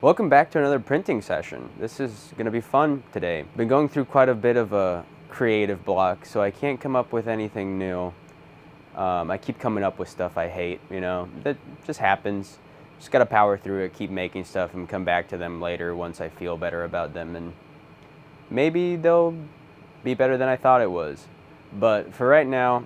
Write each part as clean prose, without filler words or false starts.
Welcome back to another printing session. This is going to be fun today. Been going through quite a bit of a creative block, so I can't come up with anything new. I keep coming up with stuff I hate, that just happens. Just got to power through it, keep making stuff, and come back to them later once I feel better about them, and maybe they'll be better than I thought it was. But for right now,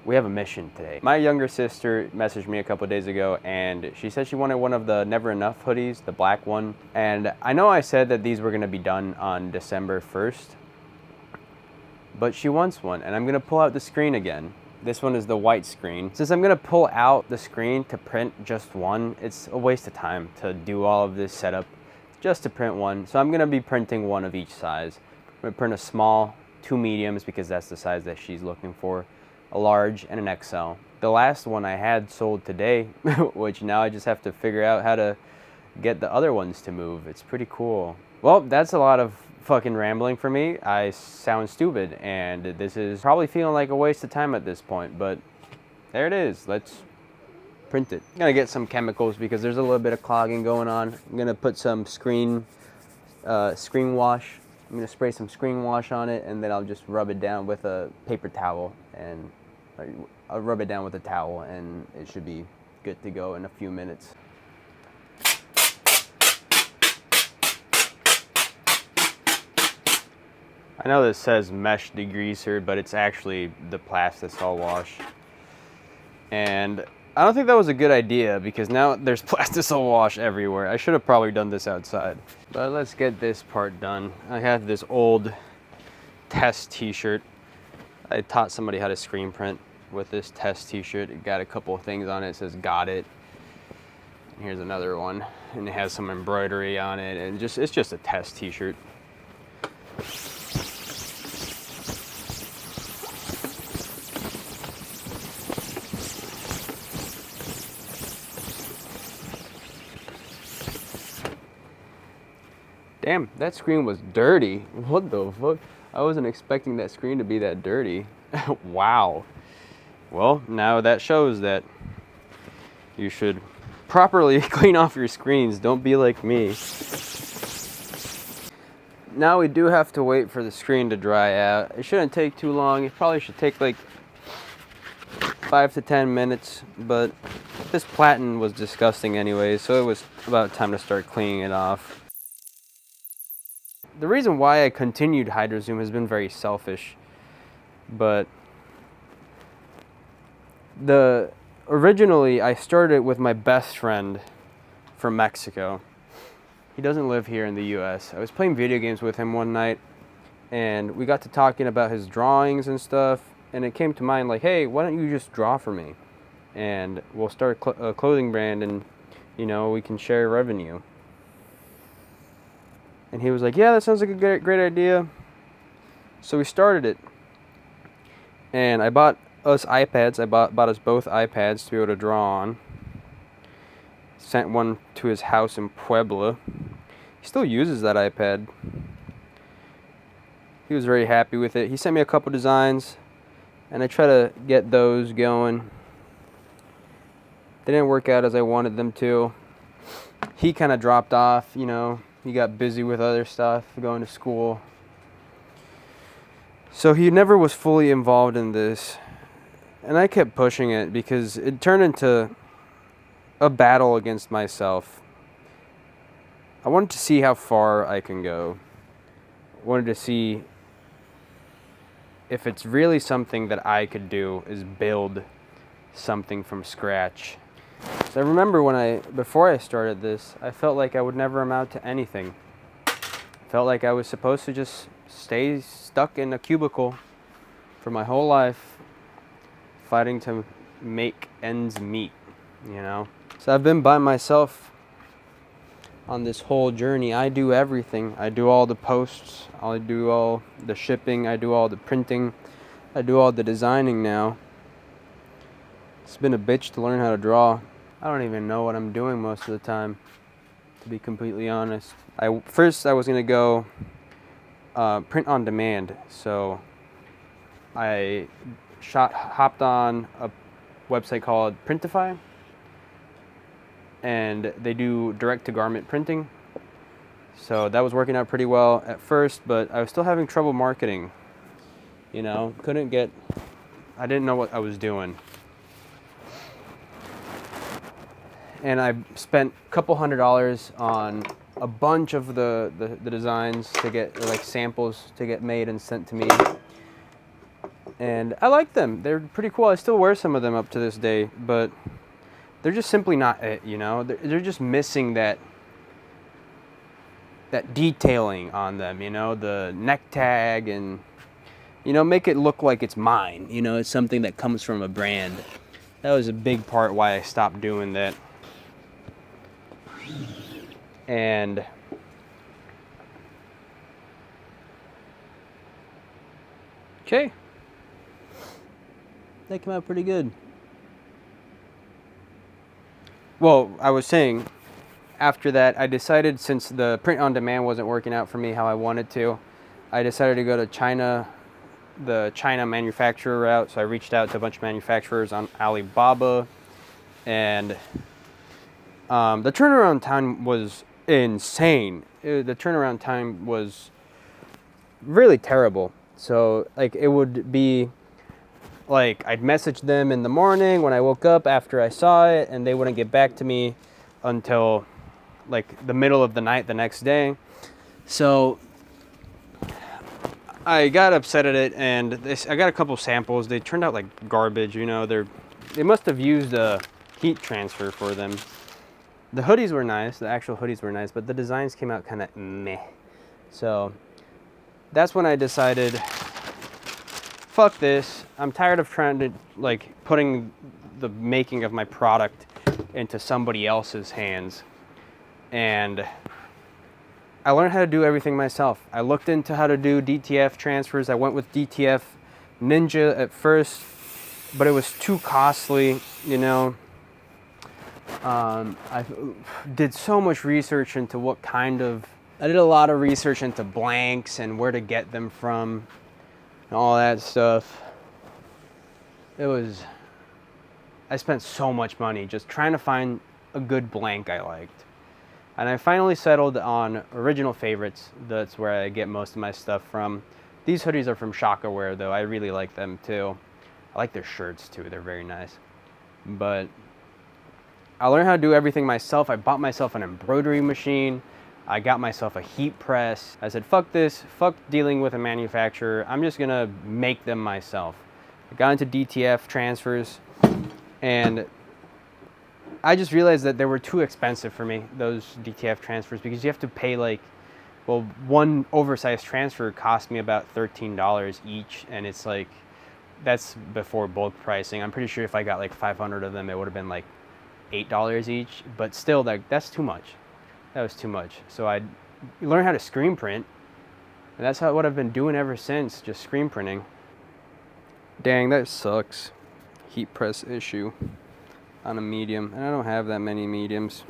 we have a mission today. My younger sister messaged me a couple days ago and she said she wanted one of the Never Enough hoodies, the black one. And I know I said that these were gonna be done on December 1st, but she wants one and I'm gonna pull out the screen again. This one is the white screen. Since I'm gonna pull out the screen to print just one, it's a waste of time to do all of this setup just to print one. So I'm gonna be printing one of each size. I'm gonna print a small, 2 mediums because that's the size that she's looking for, a large, and an XL. The last one I had sold today, which now I just have to figure out how to get the other ones to move. It's pretty cool. Well, that's a lot of fucking rambling for me. I sound stupid, and this is probably feeling like a waste of time at this point, but there it is. Let's print it. I'm gonna get some chemicals because there's a little bit of clogging going on. I'm gonna put some screen wash. I'm gonna spray some screen wash on it, and then I'll just rub it down with a paper towel, and I'll rub it down with a towel, and it should be good to go in a few minutes. I know this says mesh degreaser, but it's actually the plastisol wash. And I don't think that was a good idea because now there's plastisol wash everywhere. I should have probably done this outside. But let's get this part done. I have this old test t-shirt. I taught somebody how to screen print with this test t-shirt. It got a couple of things on it. It says "Got it." And here's another one, and it has some embroidery on it, and it's just a test t-shirt. Damn, that screen was dirty. What the fuck? I wasn't expecting that screen to be that dirty. Wow. Well, now that shows that you should properly clean off your screens. Don't be like me. Now we do have to wait for the screen to dry out. It shouldn't take too long. It probably should take like 5 to 10 minutes, but this platen was disgusting anyway, so it was about time to start cleaning it off. The reason why I continued HydroZoom has been very selfish, but originally I started with my best friend from Mexico. He doesn't live here in the US. I was playing video games with him one night, and we got to talking about his drawings and stuff, and it came to mind like, hey, why don't you just draw for me? And we'll start a clothing brand, and we can share revenue. And he was like, yeah, that sounds like a great idea. So we started it. And I bought us iPads. I bought us both iPads to be able to draw on. Sent one to his house in Puebla. He still uses that iPad. He was very happy with it. He sent me a couple designs, and I tried to get those going. They didn't work out as I wanted them to. He kind of dropped off, He got busy with other stuff, going to school. So he never was fully involved in this. And I kept pushing it because it turned into a battle against myself. I wanted to see how far I can go. I wanted to see if it's really something that I could do, is build something from scratch. So I remember before I started this, I felt like I would never amount to anything. I felt like I was supposed to just stay stuck in a cubicle for my whole life, fighting to make ends meet, So I've been by myself on this whole journey. I do everything. I do all the posts, I do all the shipping, I do all the printing, I do all the designing now. It's been a bitch to learn how to draw. I don't even know what I'm doing most of the time, to be completely honest. First I was gonna go print on demand. So I hopped on a website called Pt3, and they do direct-to-garment printing. So that was working out pretty well at first, but I was still having trouble marketing. You know, I didn't know what I was doing. And I spent a couple $100 on a bunch of the designs to get, like, samples to get made and sent to me. And I like them. They're pretty cool. I still wear some of them up to this day, but they're just simply not it, you know? They're just missing that detailing on them, you know? The neck tag and, you know, make it look like it's mine. You know, it's something that comes from a brand. That was a big part why I stopped doing that. And okay, that came out pretty good. Well, I was saying, after that, I decided, since the print on demand wasn't working out for me how I wanted to, I decided to go to China, the China manufacturer route. So I reached out to a bunch of manufacturers on Alibaba, and the turnaround time was insane. The turnaround time was really terrible. So, like, it would be like I'd message them in the morning when I woke up after I saw it, and they wouldn't get back to me until like the middle of the night the next day. So I got upset at it, and I got a couple samples. They turned out like garbage, you know. They must have used a heat transfer for them. The hoodies were nice, the actual hoodies were nice, but the designs came out kind of meh. So that's when I decided, fuck this. I'm tired of trying to, like, putting the making of my product into somebody else's hands. And I learned how to do everything myself. I looked into how to do DTF transfers. I went with DTF Ninja at first, but it was too costly, you know. I did so much research into I did a lot of research into blanks and where to get them from and all that stuff. I spent so much money just trying to find a good blank I liked. And I finally settled on Original Favorites. That's where I get most of my stuff from. These hoodies are from Shockaware, though. I really like them too. I like their shirts too. They're very nice. But I learned how to do everything myself. I bought myself an embroidery machine. I got myself a heat press. I said, fuck this, fuck dealing with a manufacturer. I'm just gonna make them myself. I got into DTF transfers, and I just realized that they were too expensive for me, those DTF transfers, because you have to pay one oversized transfer cost me about $13 each, and it's like, that's before bulk pricing. I'm pretty sure if I got like 500 of them, it would have been like $8 each, but still, that's too much. That was too much. So I learned how to screen print, and that's what I've been doing ever since, just screen printing. Dang, that sucks. Heat press issue on a medium, and I don't have that many mediums.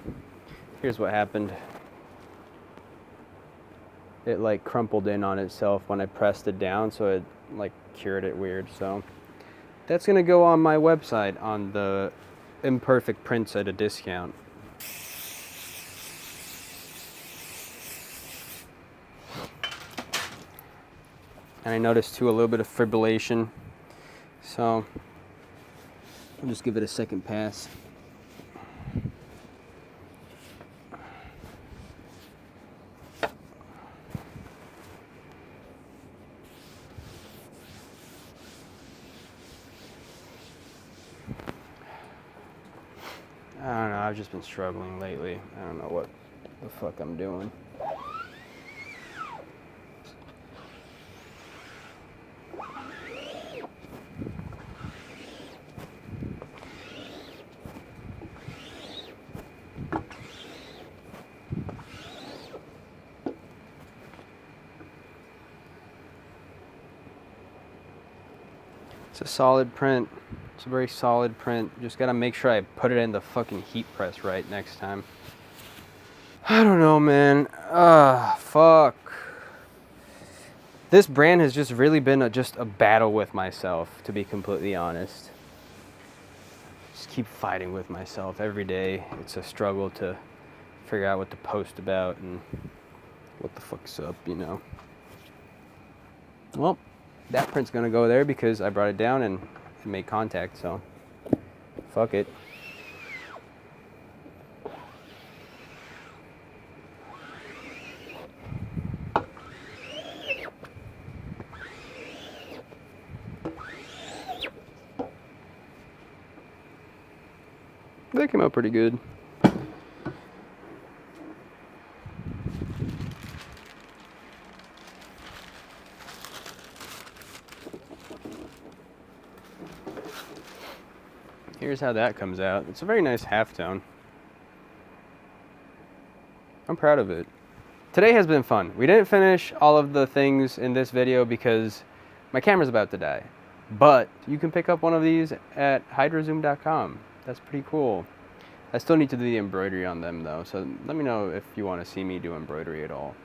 Here's what happened. It like crumpled in on itself when I pressed it down, so it like cured it weird. So that's gonna go on my website on the imperfect prints at a discount. And I noticed too a little bit of fibrillation, so I'll just give it a second pass. I don't know, I've just been struggling lately. I don't know what the fuck I'm doing. It's a solid print. It's a very solid print. Just gotta make sure I put it in the fucking heat press right next time. I don't know, man. Fuck. This brand has just really been just a battle with myself, to be completely honest. just keep fighting with myself every day. It's a struggle to figure out what to post about and what the fuck's up, you know. Well, that print's gonna go there because I brought it down and it made contact, so fuck it. That came out pretty good. Here's how that comes out. It's a very nice halftone. I'm proud of it. Today has been fun. We didn't finish all of the things in this video because my camera's about to die. But you can pick up one of these at hydrazoom.com. That's pretty cool. I still need to do the embroidery on them though, so let me know if you want to see me do embroidery at all.